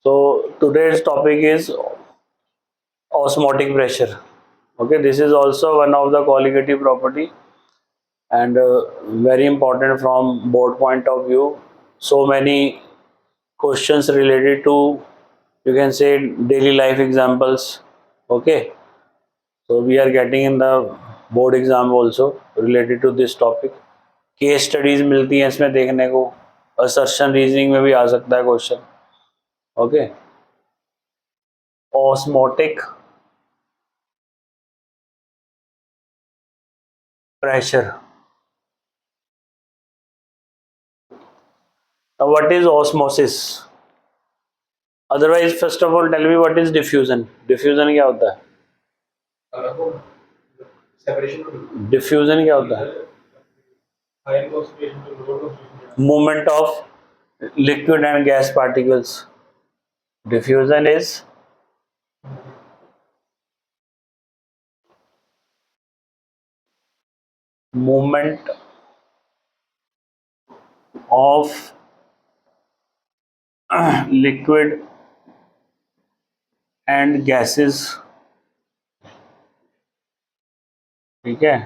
So today's topic is osmotic pressure. Okay, this is also one of the colligative property and very important from board point of view. So many questions related to, you can say, daily life examples. Okay, so we are getting in the board exam also related to this topic. Case studies मिलती हैं इसमें देखने को, assertion reasoning में भी आ सकता है question. Okay, osmotic pressure. Now what is osmosis? Otherwise, first of all, tell me what is diffusion. Diffusion क्या होता है? Diffusion क्या होता है? Movement of liquid and gas particles. Diffusion is movement of liquid and gases. ठीक है,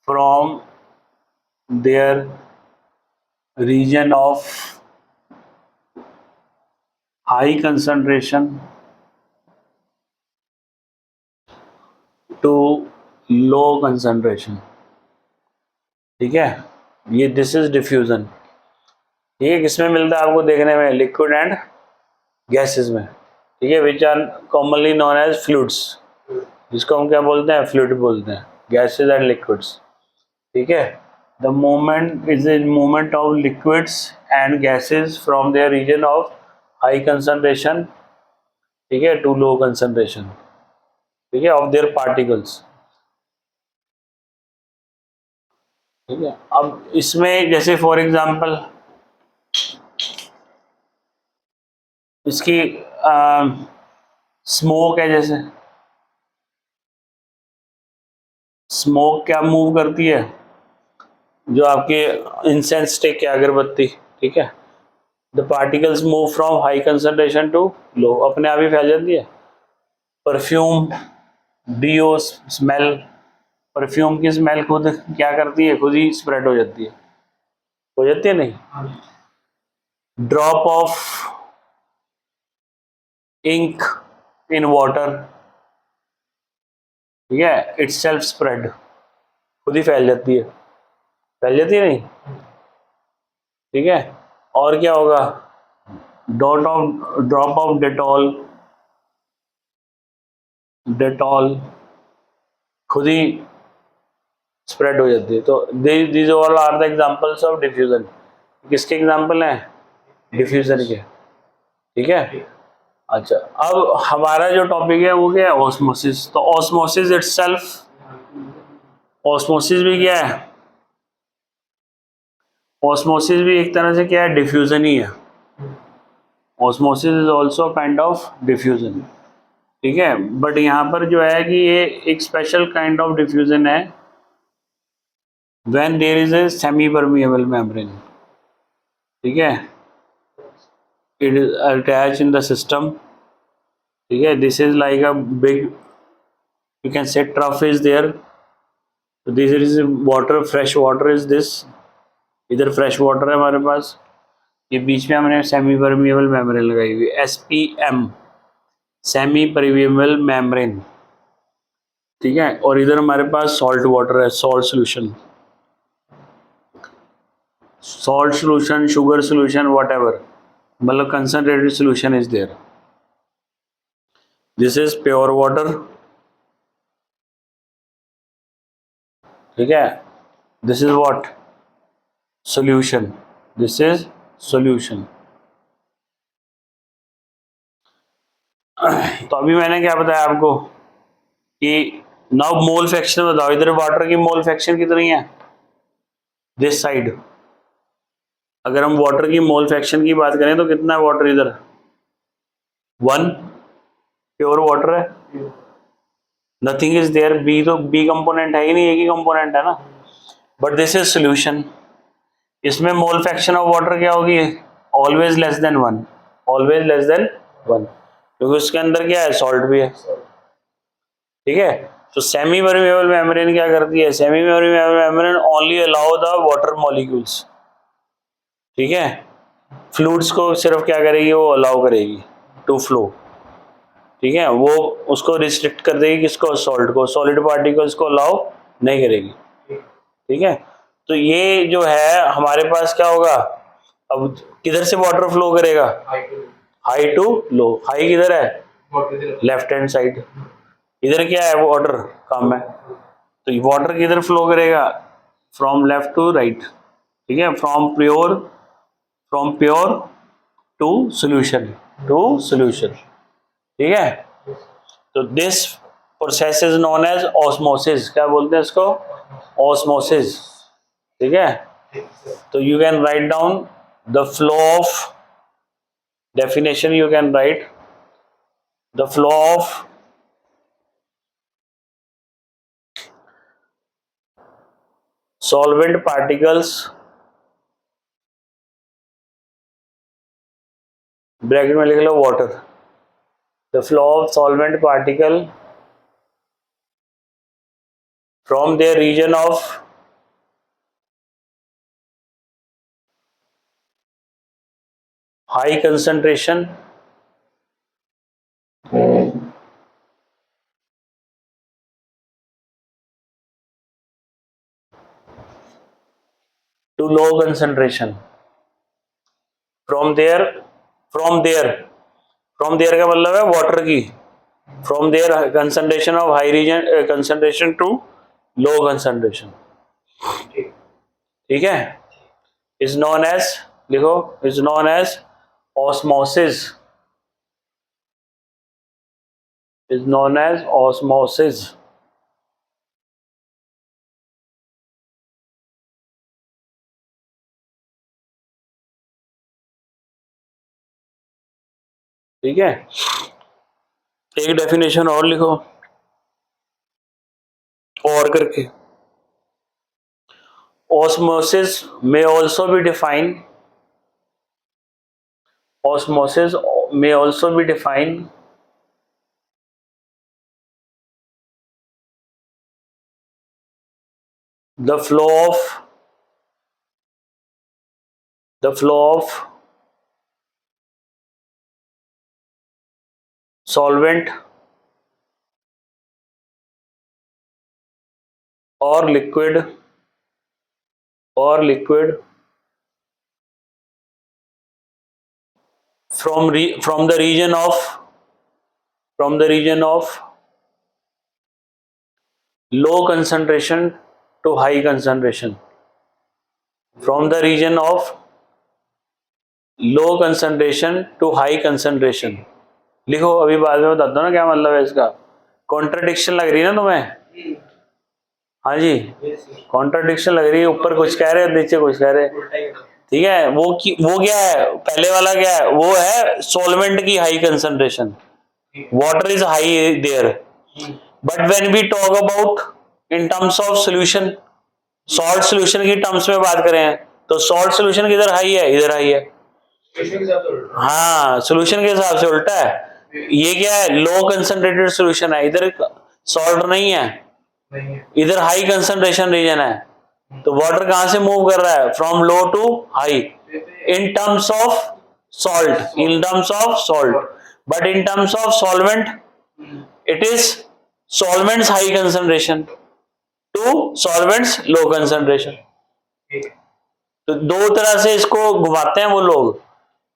from their region of high concentration to low concentration. ठीक है, ये दिस इज डिफ्यूजन. ये किसमें मिलता है आपको देखने में? लिक्विड एंड गैसेस में. ठीक है, which are commonly known as fluids, जिसको हम क्या बोलते हैं? फ्लूइड बोलते हैं, गैसेस एंड लिक्विड्स. ठीक है, the movement is the movement of liquids and gases from their region of high concentration, ठीक है, टू लो कंसंट्रेशन, ठीक है, ऑफ देयर पार्टिकल्स. ठीक है, अब इसमें जैसे फॉर एग्जांपल इसकी स्मोक है, जैसे स्मोक क्या मूव करती है? जो आपके इंसेंस स्टिक है, अगरबत्ती. ठीक है, the particles move from high concentration to low, अपने आप ही फैल जाती है. परफ्यूम, डीओ स्मेल, परफ्यूम की स्मेल खुद क्या करती है? खुद ही स्प्रेड हो जाती है. हो जाती है नहीं? Drop of ink in water, ठीक है, इट्स सेल्फ स्प्रेड, खुद ही फैल जाती है. फैल जाती है नहीं? ठीक है, और क्या होगा? ड्रॉप ऑफ डेटॉल, डेटॉल खुद ही स्प्रेड हो जाती है. तो these all are the examples of diffusion. किसके एग्जांपल हैं? डिफ्यूजन के. ठीक है, अच्छा, अब हमारा जो टॉपिक है वो क्या है? ऑस्मोसिस. तो ऑस्मोसिस इटसेल्फ, ऑस्मोसिस भी क्या है? ऑस्मोसिस भी एक तरह से क्या है? डिफ्यूजन ही है. Osmosis is also kind of diffusion. ठीक है, बट यहाँ पर जो है कि ये एक स्पेशल काइंड ऑफ डिफ्यूजन है when there is a semi permeable membrane. ठीक है, it is attach in the system. ठीक है, this is like a big, you can say trough is there. This is water, fresh water is this. इधर fresh water है हमारे पास, ये बीच में हमने सेमी परमिएबल मेम्ब्रेन लगाई हुई, SPM, सेमी परमिएबल मेम्ब्रेन. ठीक है, और इधर हमारे पास सॉल्ट वाटर है, salt solution, salt solution, sugar solution, whatever, मतलब concentrated solution is there. This is pure water. ठीक है, this is what? Solution. This is solution. तो अभी मैंने क्या बताया आपको कि नाउ मोल फ्रैक्शन बताओ. इधर वाटर की मोल फ्रैक्शन कितनी है? दिस साइड, अगर हम वाटर की मोल फ्रैक्शन की बात करें तो कितना है वाटर इधर? 1. प्योर वाटर है, नथिंग इज देयर. बी तो बी कंपोनेंट है ही नहीं, एक ही कंपोनेंट है ना. But this is solution. इसमें मोल फ्रैक्शन ऑफ वाटर क्या होगी? Always less than 1. Always less than 1, क्योंकि उसके अंदर क्या है, सॉल्ट भी है, ठीक है। तो सेमी परमेबल मेम्ब्रेन क्या करती है, semi permeable membrane only allow the water molecules, ठीक है, फ्लूइड्स को सिर्फ क्या करेगी, वो अलाउ करेगी टू फ्लो, ठीक है, वो उसको रिस्ट्रिक्ट कर देगी, किसको, सॉल्ट को, सॉलिड पार्टिकल्स को अलाउ नहीं करेगी, ठीक है। तो ये जो है हमारे पास क्या होगा, अब किधर से वाटर फ्लो करेगा, हाई टू लो, हाई किधर है, लेफ्ट हैंड साइड, इधर क्या है, वाटर कम है, तो वाटर किधर फ्लो करेगा, फ्रॉम लेफ्ट टू राइट, ठीक है, फ्रॉम प्योर टू सोल्यूशन, ठीक है। तो this process is known as osmosis, क्या बोलते हैं इसको, ऑस्मोसिस, ठीक है। तो you can write down the flow of, definition you can write, the flow of solvent particles, bracket में लिख लो water, the flow of solvent particle from their region of high concentration to low concentration, from there का मतलब है water की, from their concentration of high region concentration to low concentration, ठीक है, is known as, लिखो, is known as osmosis, is known as osmosis, ठीक है। एक डेफिनेशन और लिखो, और करके, osmosis may also be defined, osmosis may also be defined the flow of solvent or liquid from the region of low concentration to high concentration, from the region of low concentration to high concentration, लिखो, अभी बाद में बताता हूँ ना क्या मतलब है इसका, कॉन्ट्रडिक्शन लग रही है ना तुम्हें, हाँ जी, कॉन्ट्रडिक्शन लग रही है, ऊपर कुछ कह रहे हैं, नीचे कुछ कह रहे हैं, ठीक है। वो क्या है, पहले वाला क्या है, वो है सॉल्वेंट की high concentration, water is high there, but when we talk about in terms of solution, salt solution की टर्म्स में बात करें, तो सॉल्ट सोल्यूशन किधर हाई है, इधर हाई है, हाँ, सोल्यूशन के हिसाब से उल्टा है, ये क्या है, लो कंसंट्रेटेड सोल्यूशन है, इधर सॉल्ट नहीं है, इधर हाई कंसंट्रेशन रीजन है, तो वाटर कहां से मूव कर रहा है, from low to high, in terms of salt, but in terms of solvent it is solvents high concentration to solvents low concentration. तो दो तरह से इसको घुमाते हैं वो लोग,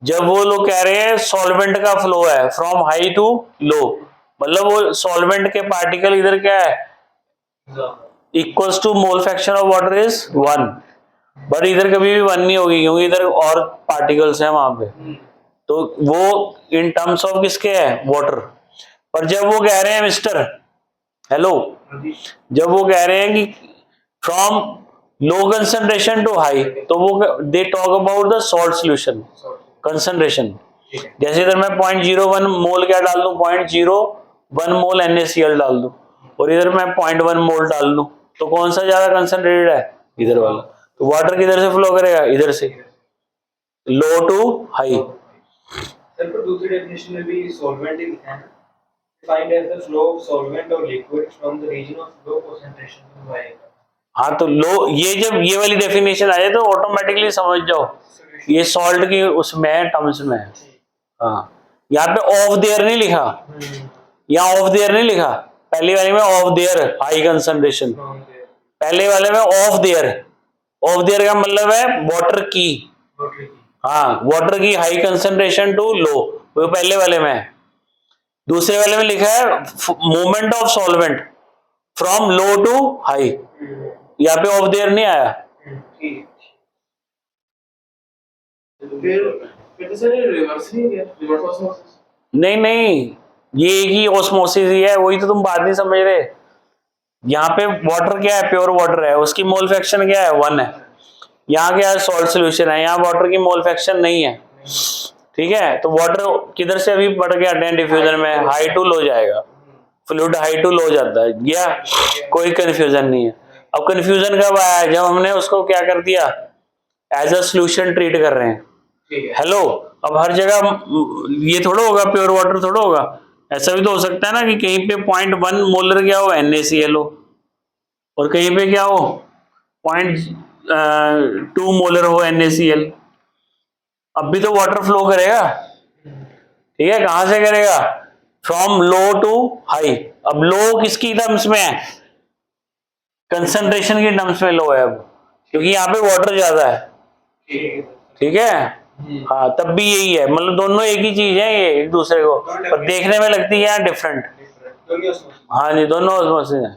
जब वो लोग कह रहे हैं सॉल्वेंट का फ्लो है फ्रॉम हाई टू लो, मतलब वो सॉल्वेंट के पार्टिकल इधर क्या है, equals to mole fraction of water is 1, but इधर कभी भी 1 नहीं होगी, क्योंकि इधर और पार्टिकल्स हैं वहां पे, तो वो इन टर्म्स ऑफ किसके है, वाटर। पर जब वो कह रहे हैं मिस्टर, हेलो, जब वो कह रहे हैं कि from low concentration to high, तो वो they talk about the salt solution concentration, जैसे इधर मैं 0.01 मोल क्या डाल दूं, 0.01 मोल NaCl डाल दूं, और इधर मैं 0.1 मोल डाल दूं, तो कौन सा ज्यादा कंसंट्रेटेड है, इधर वाला, तो वाटर किधर से फ्लो करेगा, इधर से, लो टू हाई, सर पर दूसरी डेफिनेशन में भी सॉल्वेंट ही लिखा है ना, defined as the flow of solvent और liquid from the region of low concentration to high. हाँ तो लो, ये जब ये वाली डेफिनेशन आ जाए तो ऑटोमेटिकली समझ जाओ ये सॉल्ट की उसमें है, टर्म्स में है। हाँ, यहाँ पे ऑफ देयर नहीं लिखा, यहाँ ऑफ देयर नहीं लिखा, पहली वाली में ऑफ देयर हाई कंसंट्रेशन, पहले वाले में ऑफ देयर। ऑफ देयर का मतलब है वाटर की, हाँ वाटर की हाई कंसंट्रेशन टू लो, वो पहले वाले में है। दूसरे वाले में लिखा है movement of solvent from low to high, यहाँ पे ऑफ देयर नहीं आया। फिर तो सर ये रिवर्स नहीं है, रिवर्स ऑस्मोसिस नहीं नहीं, ये एक ही ऑस्मोसिस ही है, वही तो तुम बात नहीं समझ रहे। यहाँ पे वाटर क्या है, प्योर वाटर है, उसकी मोल फ्रैक्शन क्या है, 1 है। यहाँ क्या है, सॉल्ट सोल्यूशन है, यहाँ वाटर की मोल फ्रैक्शन नहीं है। ठीक है, तो वाटर किधर से अभी बढ़ गया है डिफ्यूजन में, हाई टू लो जाएगा, फ्लूइड हाई टू लो जाता है, या कोई कंफ्यूजन नहीं है। अब कंफ्यूजन कब आया, जब हमने उसको क्या कर दिया, एज अ सोल्यूशन ट्रीट कर रहे हैं। हेलो, अब हर जगह ये थोड़ा होगा, प्योर वाटर थोड़ा होगा, ऐसा भी तो हो सकता है ना कि कहीं पे 0.1 मोलर क्या हो NaCl हो, और कहीं पे क्या हो 0.2 मोलर हो NaCl। अब भी तो वाटर फ्लो करेगा, ठीक है, कहां से करेगा, फ्रॉम लो टू हाई। अब लो किसकी टर्म्स में है, कंसंट्रेशन की टर्म्स में लो है अब, क्योंकि यहाँ पे वाटर ज्यादा है। ठीक है, हाँ तब भी यही है, मतलब दोनों एक ही चीज है, ये एक दूसरे को पर देखने में लगती है डिफरेंट। हाँ जी, दोनों ऑस्मोसिस है,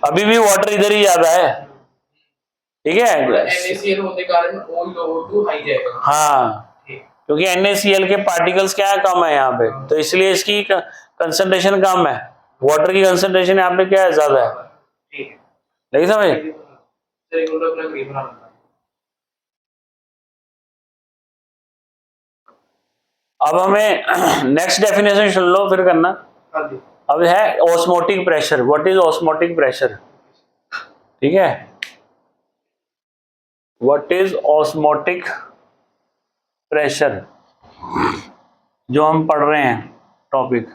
अभी भी वाटर इधर ही ज्यादा है। ठीक है, NaCl होने के कारण O लो टू हाई जाएगा। हाँ, क्योंकि NaCl के पार्टिकल्स क्या है, कम है यहाँ पे, तो इसलिए इसकी कंसंट्रेशन कम है, वाटर की कंसंट्रेशन यहाँ पे क्या है, ज्यादा है। लेकिन समझ, अब हमें नेक्स्ट डेफिनेशन सुन लो फिर करना। अब है osmotic pressure, what is osmotic pressure. ठीक है, व्हाट इज ऑस्मोटिक प्रेशर, जो हम पढ़ रहे हैं टॉपिक।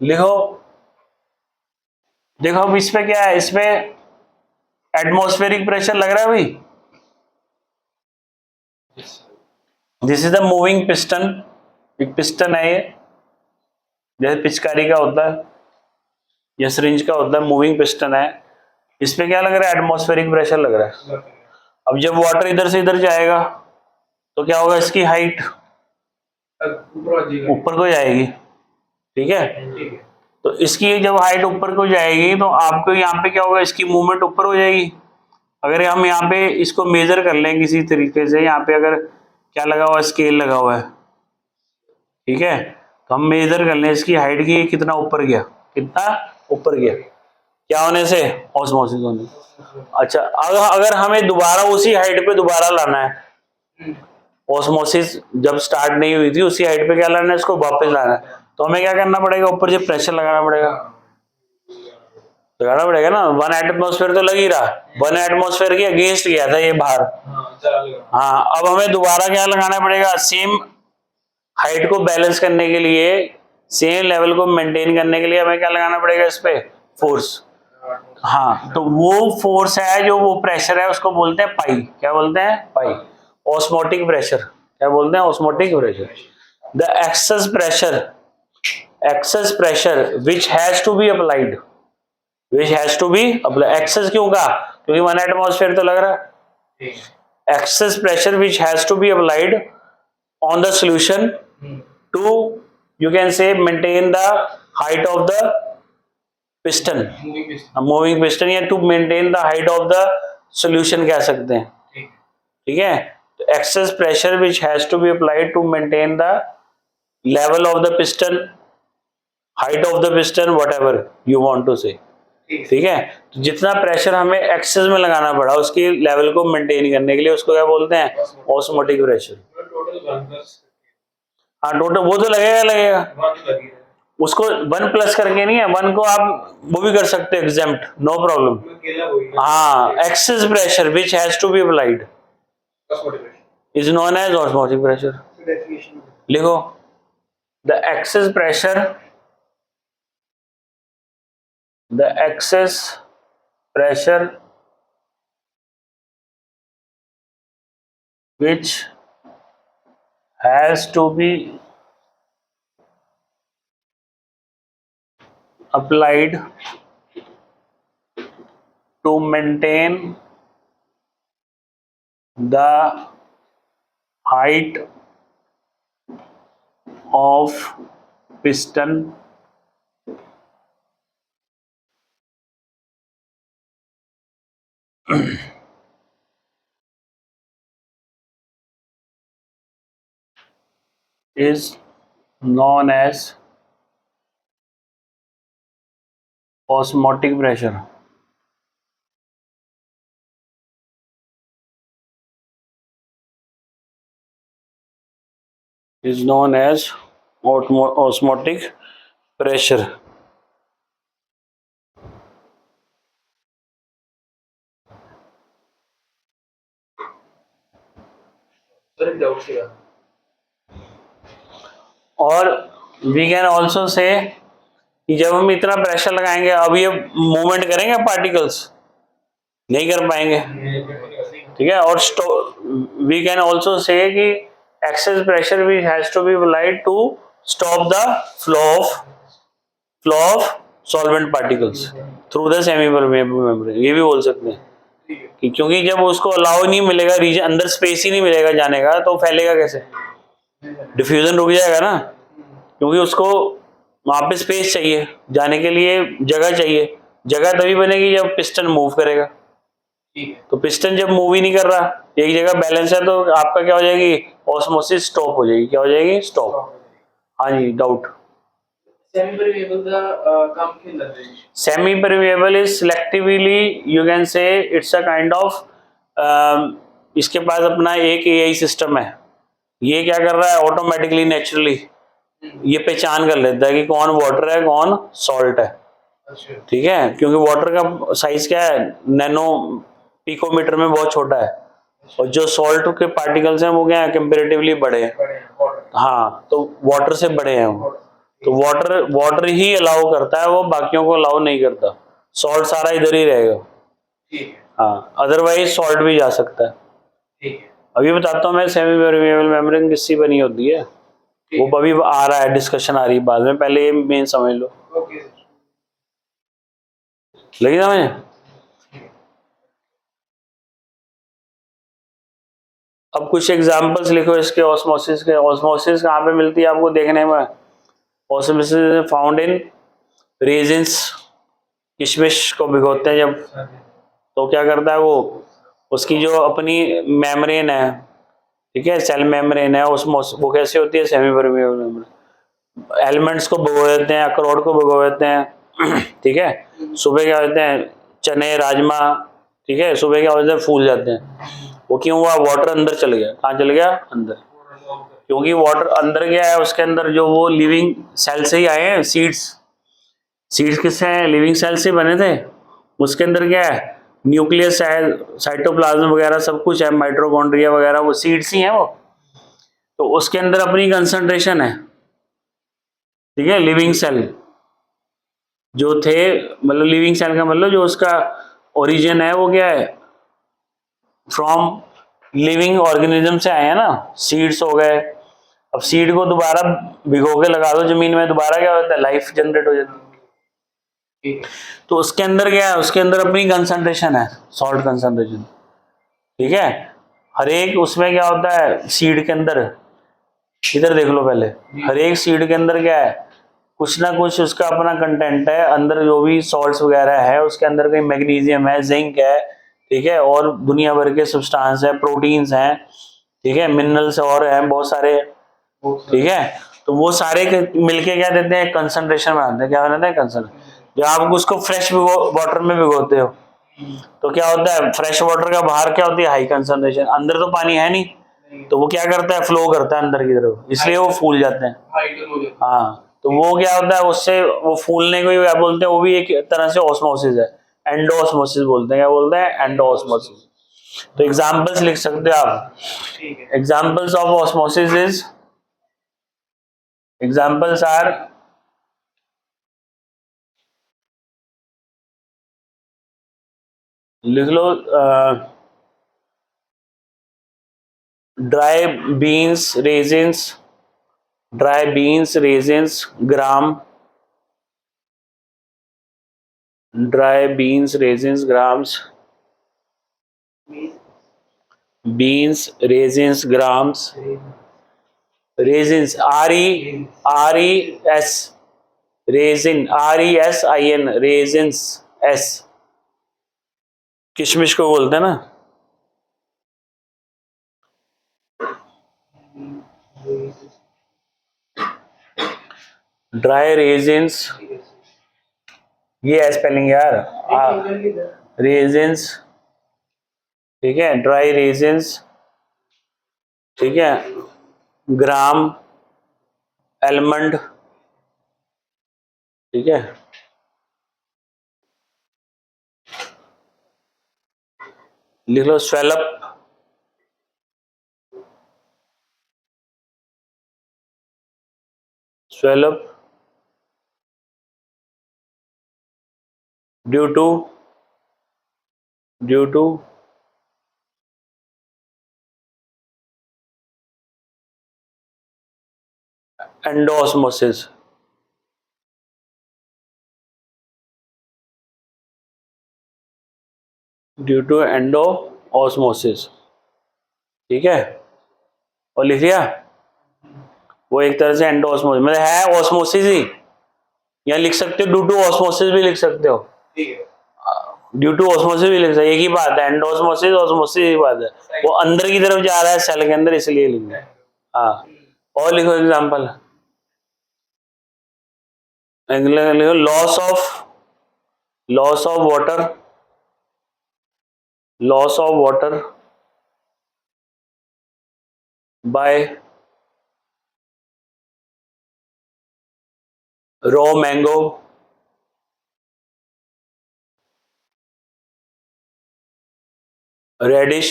लिखो, देखो अब इस पे क्या है, इसमें एटमॉस्फेरिक प्रेशर लग रहा है भाई, this is the moving piston, एक पिस्टन है ये, जैसे पिचकारी का होता है या सिरिंज का होता है, मूविंग पिस्टन है। इस पे क्या लग रहा है, एटमॉस्फेरिक प्रेशर लग रहा है। अब जब वाटर इधर से इधर जाएगा तो क्या होगा, इसकी हाइट ऊपर को जाएगी। ठीक है, तो इसकी जब हाइट ऊपर को जाएगी तो आपको यहाँ पे क्या होगा, इसकी मूवमेंट ऊपर हो जाएगी। अगर हम यहाँ पे इसको मेजर कर लें किसी तरीके से, यहाँ पे अगर क्या लगा हुआ है, स्केल लगा हुआ है, ठीक है, तो हम मेजर कर लें इसकी हाइट की, कितना ऊपर गया, कितना ऊपर गया, क्या होने से, ऑस्मोसिस होने। अच्छा, अगर हमें दोबारा उसी हाइट पे दोबारा लाना है, ऑस्मोसिस जब स्टार्ट नहीं हुई थी उसी हाइट पे क्या लाना है, इसको वापस लाना है, तो हमें क्या करना पड़ेगा, ऊपर से प्रेशर लगाना पड़ेगा, लगाना पड़ेगा ना। 1 एटमॉस्फेयर तो लग ही रहा, 1 एटमॉस्फेयर के अगेंस्ट गया था ये बाहर। हाँ, अब हमें दोबारा क्या लगाना पड़ेगा, सेम हाइट को बैलेंस करने के लिए, सेम लेवल को मेंटेन करने के लिए हमें क्या लगाना पड़ेगा, इस पे फोर्स। हाँ, तो वो फोर्स है, जो वो प्रेशर है, उसको बोलते हैं पाई। क्या बोलते हैं, पाई, ऑस्मोटिक प्रेशर। क्या बोलते हैं, osmotic pressure. The excess pressure which has to be applied, which has to be applied, excess क्यों कहा, क्योंकि 1 एटमॉस्फेयर तो लग रहा है। Excess pressure which has to be applied on the solution to, you can say, maintain the height of the piston, moving piston, या to maintain the height of the solution कह सकते हैं। ठीक है, तो excess pressure which has to be applied to maintain the level of the piston, height of the piston, whatever you want to say। ठीक है, तो जितना प्रेशर हमें एक्सेस में लगाना पड़ा उसकी लेवल को मेंटेन करने के लिए, उसको क्या बोलते हैं, ऑस्मोटिक प्रेशर। हाँ, टोटल वो तो लगेगा। उसको 1 प्लस करके नहीं है, 1 को आप वो भी कर सकते हो एग्जेम्प्ट, नो प्रॉब्लम। मैं अकेला वही हाँ, excess pressure which has to be applied osmotic is known as osmotic pressure. Definition लिखो, the excess pressure, the excess pressure which has to be applied to maintain the height of piston is known as osmotic pressure। Is known as osmotic pressure। Sir एक doubt किया और we can also say कि जब हम इतना pressure लगाएंगे, अब ये मूवमेंट करेंगे पार्टिकल्स, नहीं कर पाएंगे, ठीक है। और वी कैन ऑल्सो से कि excess pressure we has to be applied to stop the flow of solvent particles through the semi permeable membrane. ये भी बोल सकते हैं कि क्योंकि जब उसको अलाउ नहीं मिलेगा, रीजन अंदर स्पेस ही नहीं मिलेगा जाने का, तो फैलेगा कैसे, डिफ्यूजन रुक जाएगा ना, क्योंकि उसको वहां पे स्पेस चाहिए, जाने के लिए जगह चाहिए। जगह तभी बनेगी जब पिस्टन मूव करेगा। तो पिस्टन जब मूव ही नहीं कर रहा, एक जगह बैलेंस है, तो आपका क्या हो जाएगी, ऑस्मोसिस स्टॉप हो जाएगी। क्या हो जाएगी, स्टॉप। हाँ जी, डाउट। सेमी परमेबल का काम क्यों लग रही है? Semi permeable is selectively, you can से इट्स अ काइंड ऑफ, इसके पास अपना एक एआई सिस्टम है। ये क्या कर रहा है, ऑटोमेटिकली नेचुरली ये पहचान कर लेता है कि कौन वाटर है, कौन सॉल्ट है, ठीक है। क्योंकि वाटर का साइज क्या है, नैनो पिकोमीटर में बहुत छोटा है, और जो सॉल्ट के पार्टिकल्स हैं वो क्या है, कंपैरेटिवली बड़े हैं। हाँ, तो वाटर से बड़े हैं वो। तो वाटर ही अलाउ करता है, वो बाकियों को अलाउ नहीं करता। सॉल्ट सारा इधर ही रहेगा। हाँ, अदरवाइज सॉल्ट भी जा सकता है। अभी बताता हूँ मैं सेमी परमेबल मेम्ब्रेन किससे बनी होती है, वो अभी आ रहा है, डिस्कशन आ रही है बाद में, पहले ये मेन समझ लो। लगी समझ? अब कुछ एग्जांपल्स लिखो इसके ऑस्मोसिस के। ऑस्मोसिस कहाँ पे मिलती है आपको देखने में, ऑस्मोसिस फाउंड इन रेजिन्स। किशमिश को भिगोते हैं जब, तो क्या करता है वो, उसकी जो अपनी मेम्ब्रेन है, ठीक है, सेल मेम्ब्रेन है, वो कैसे होती है, सेमी परमेबल मेम्ब्रेन। एलिमेंट्स को भिगो देते हैं, अखरोट को भिगो देते हैं, ठीक है। सुबह क्या होते हैं, चने राजमा, ठीक है, सुबह क्या होते हैं, फूल जाते हैं। वो क्यों हुआ, वाटर अंदर चल गया। कहाँ चल गया, अंदर। क्योंकि वाटर अंदर गया है, उसके अंदर जो वो लिविंग सेल से ही आए हैं, सीड्स किससे हैं, लिविंग सेल से बने थे। उसके अंदर क्या है, न्यूक्लियस है, साइटोप्लाज्म वगैरह सब कुछ है, माइटोकॉन्ड्रिया वगैरह, वो सीड्स ही हैं वो। तो उसके अंदर अपनी कंसंट्रेशन है, ठीक है। लिविंग सेल जो थे, मतलब लिविंग सेल का मतलब जो उसका ओरिजिन है वो क्या है, फ्रॉम लिविंग ऑर्गेनिज्म से आए हैं ना, सीड्स हो गए। अब सीड को दोबारा भिगो के लगा दो जमीन में, दोबारा क्या होता है, लाइफ जनरेट हो जाती है। तो उसके अंदर क्या है, उसके अंदर अपनी कंसंट्रेशन है, सॉल्ट कंसंट्रेशन, ठीक है। हर एक उसमें क्या होता है, सीड के अंदर, इधर देख लो पहले, हर एक सीड के अंदर क्या है, कुछ ना कुछ उसका अपना कंटेंट है अंदर, जो भी सॉल्ट्स वगैरह है उसके अंदर, कहीं मैग्नीशियम है, जिंक है, ठीक है, और दुनिया भर के सब्सटेंस है, प्रोटीन्स हैं, ठीक है, मिनरल्स और हैं बहुत सारे, ठीक है। तो वो सारे मिलके क्या देते हैं, कंसंट्रेशन बनाते हैं। क्या बनाते हैं, कंसंट्रेशन। जब आप उसको फ्रेश वाटर में भिगोते हो, तो क्या होता है, फ्रेश वाटर का बाहर क्या होती है, हाई कंसंट्रेशन, अंदर तो पानी है नहीं, तो वो क्या करता है, फ्लो करता है अंदर की तरफ, इसलिए वो फूल जाते हैं। हाँ, तो वो क्या होता है, उससे वो फूलने को क्या बोलते हैं, वो भी एक तरह से ऑस्मोसिस है, एंडोऑस्मोसिस बोलते हैं। क्या बोलते हैं? एंडोऑस्मोसिस। तो एग्जांपल्स लिख सकते हो आप। ठीक है। Examples of osmosis is, examples are लिख लो, dry beans raisins, dry beans raisins gram, dry beans raisins grams, beans raisins grams, raisins RES, raisin RESIN, raisins S, किशमिश को बोलते हैं ना। ड्राई रेजिन्स, ये है स्पेलिंग यार, रेजिन्स, ठीक है, ड्राई रेजिन्स, ठीक है, ग्राम एलमंड, ठीक है। लिख लो swell up, swell-up due to endosmosis, due to endosmosis, ठीक है। और लिख लिया, वो एक तरह से एंडोऑस्मोसिस मतलब है ऑस्मोसिस ही, या लिख सकते हो ड्यू टू ऑस्मोसिस भी लिख सकते हो, ठीक है। ड्यू टू ऑस्मोसिस भी लिख सकते हो, एक ही बात है, एंडोऑस्मोसिस ऑस्मोसिस ही बात है, वो अंदर की तरफ जा रहा है सेल के अंदर, इसलिए लिखना। हाँ, और लिखो एग्जांपल, लिखो loss of water, loss of water by raw mango, radish,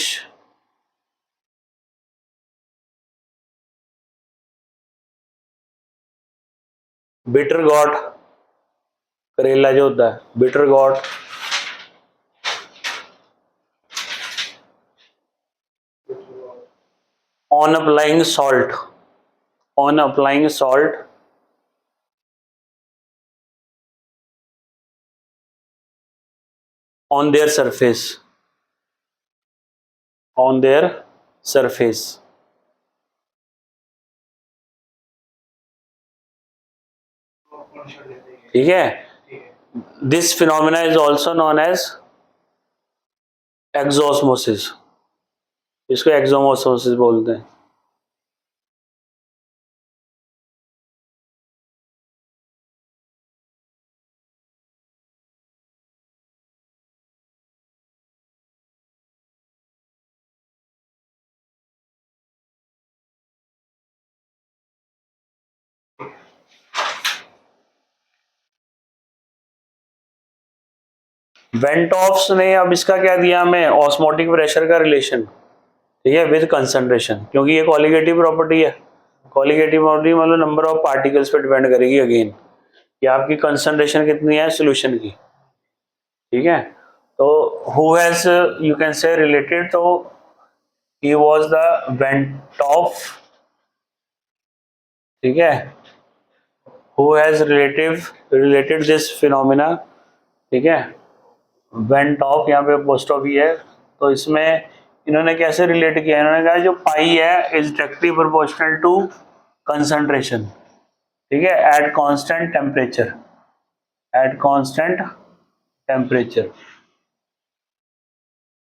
bitter gourd, करेला जो होता है bitter gourd, on applying salt, on applying salt on their surface, on their surface, ठीक है। This phenomena is also known as exosmosis, इसको exosmosis बोलते हैं। वेंटॉफ्स ने अब इसका क्या दिया हमें, ऑस्मोटिक प्रेशर का रिलेशन, ठीक है, विद कंसंट्रेशन, क्योंकि ये कॉलिगेटिव प्रॉपर्टी है। कॉलिगेटिव प्रॉपर्टी मतलब नंबर ऑफ पार्टिकल्स पे डिपेंड करेगी अगेन, कि आपकी कंसंट्रेशन कितनी है सोल्यूशन की, ठीक है। तो हु हैज यू कैन से रिलेटेड, तो ही वाज द वेंटॉफ, ठीक है, who has related this phenomena, ठीक है। वेंटॉफ यहाँ पे अपोस्ट्रोफी है, तो इसमें इन्होंने कैसे रिलेट किया, इन्होंने कहा जो पाई है is directly proportional to concentration, ठीक है, at constant temperature, at constant temperature,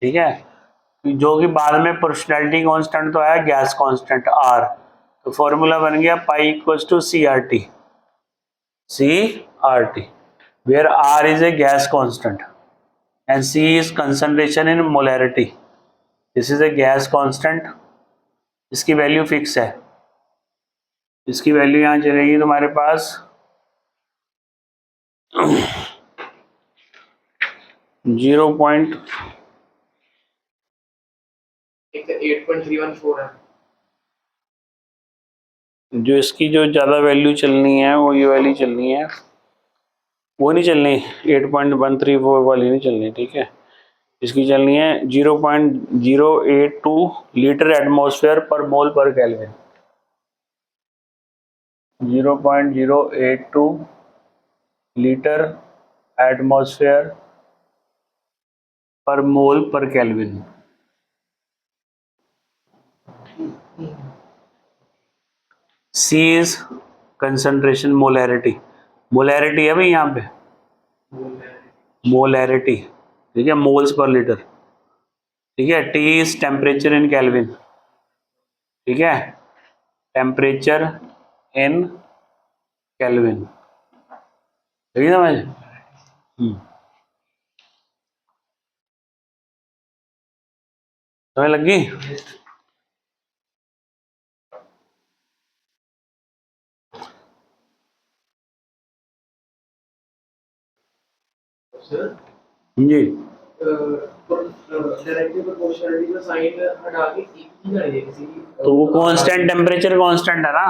ठीक है, जो कि बाद में प्रोपोर्शनैलिटी कांस्टेंट तो है गैस कांस्टेंट R, तो फॉर्मूला बन गया pi equals to CRT, where R is a gas constant and C is concentration in molarity. This is a gas constant, इसकी वैल्यू फिक्स है, इसकी वैल्यू यहाँ चलेगी तुम्हारे पास 0. एक 8.314 है। जो इसकी जो ज़्यादा वैल्यू चलनी है वो ये वाली चलनी है, वो नहीं चलनी, 8.134 वाली नहीं चलनी, ठीक है। इसकी चलनी है 0.082 लीटर एटमॉस्फेयर पर मोल पर केल्विन। 0.082 लीटर एटमॉस्फेयर पर मोल पर kelvin. C is concentration molarity, molarity है भाई यहाँ पे, मोलैरिटी, ठीक है, मोल्स पर लीटर, ठीक है। T is temperature in kelvin, ठीक है, टेम्परेचर इन केल्विन, ठीक है समझ। समझ लगी। सर जी, डायरेक्टली प्रोपोर्शनलिटी का साइन हटा के एक ही कर दिया किसी की, तो वो कांस्टेंट टेम्परेचर कांस्टेंट है ना,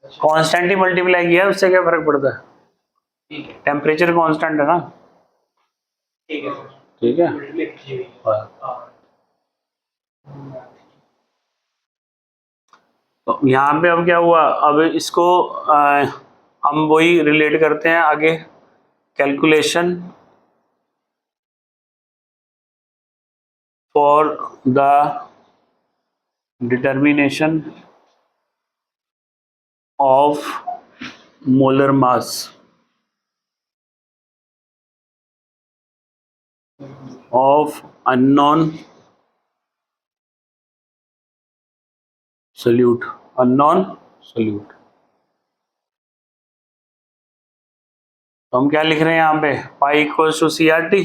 कांस्टेंट ही मल्टीप्लाई किया, उससे क्या फर्क पड़ता है, ठीक है टेम्परेचर कांस्टेंट है ना, ठीक है सर, ठीक है। लिख लीजिए। हाँ। तो यहाँ पे अब क्या हुआ, अब इसको हम वही रिलेट करते हैं आगे, calculation for the determination of molar mass of unknown solute, unknown solute. तो हम क्या लिख रहे हैं यहाँ पे, pi equals to C R T,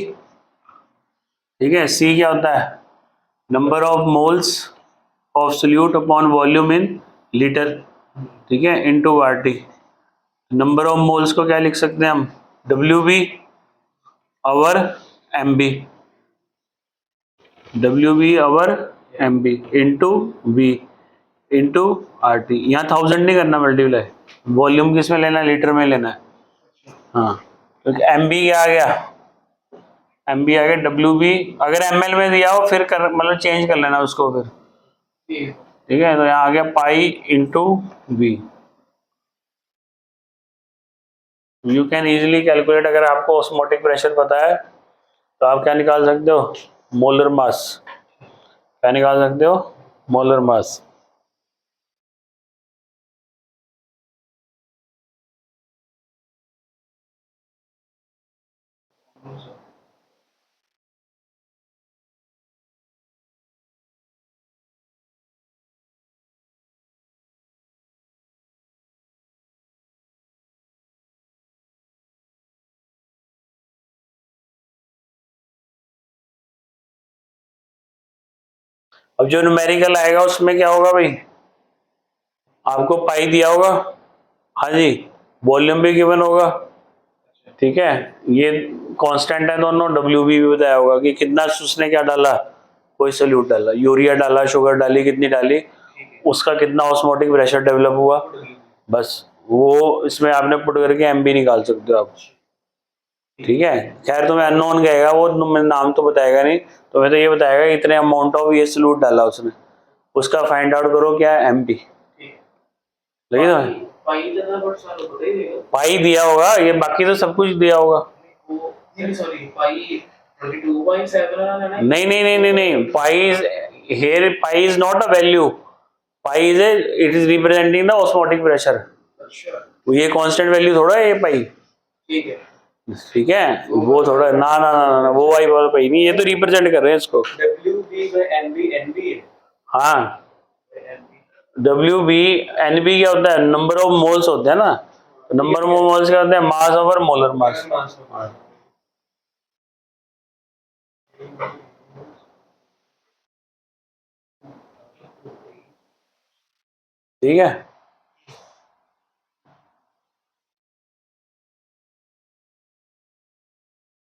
ठीक है। सी क्या होता है, number of moles of solute upon volume in litre, ठीक है, into R T. Number of moles को क्या लिख सकते हैं हम, W B over M B, W B over M B into we into R T. यहाँ 1000 नहीं करना मल्टीप्लाई, वॉल्यूम किस में लेना है, लीटर में लेना है, हाँ, क्योंकि एम बी क्या आ गया, एम बी आ गया, डब्ल्यू बी अगर एम एल में दिया हो फिर कर मतलब चेंज कर लेना उसको फिर, ठीक है। तो यहाँ आ गया pi into V. You can easily calculate, अगर आपको ऑस्मोटिक प्रेशर पता है तो आप क्या निकाल सकते हो, मोलर मास, क्या निकाल सकते हो, मोलर मास। अब जो न्यूमेरिकल आएगा उसमें क्या होगा भाई, आपको पाई दिया होगा, हाँ जी, वॉल्यूम भी गिवन होगा, ठीक है, ये कांस्टेंट है दोनों, डब्ल्यू भी बताया होगा कि कितना उसने क्या डाला, कोई सोल्यूट डाला, यूरिया डाला, शुगर डाली, कितनी डाली, उसका कितना ऑस्मोटिक प्रेशर डेवलप हुआ, बस वो इसमें आपने पुट करके एम बी निकाल सकते हो आप, ठीक है। खैर तुम्हें अननोन कहेगा वो, तुम्हें नाम तो बताएगा नहीं, तुम्हें तो ये बताएगा इतने अमाउंट ऑफ ये सोल्यूट डाला उसने, उसका फाइंड आउट करो क्या है, एम पी, लगी तो पाई दिया होगा, ये बाकी तो सब कुछ दिया होगा, नहीं नहीं नहीं नहीं नहीं, pi is here, pi is not a value, pi is it is representing the osmotic pressure, ये कांस्टेंट वैल्यू थोड़ा है ये पाई, ठीक है, ठीक है, वो थोड़ा ना ना ना ना, वो वाई वाला पाई नहीं, ये तो रिप्रेजेंट कर रहे हैं इसको, W B N B N B है, हाँ, डब्ल्यू बी एन बी क्या होता है, नंबर ऑफ मोल्स होते हैं ना, नंबर ऑफ मोल्स क्या होते हैं, मास ओवर मोलर मास, ठीक है।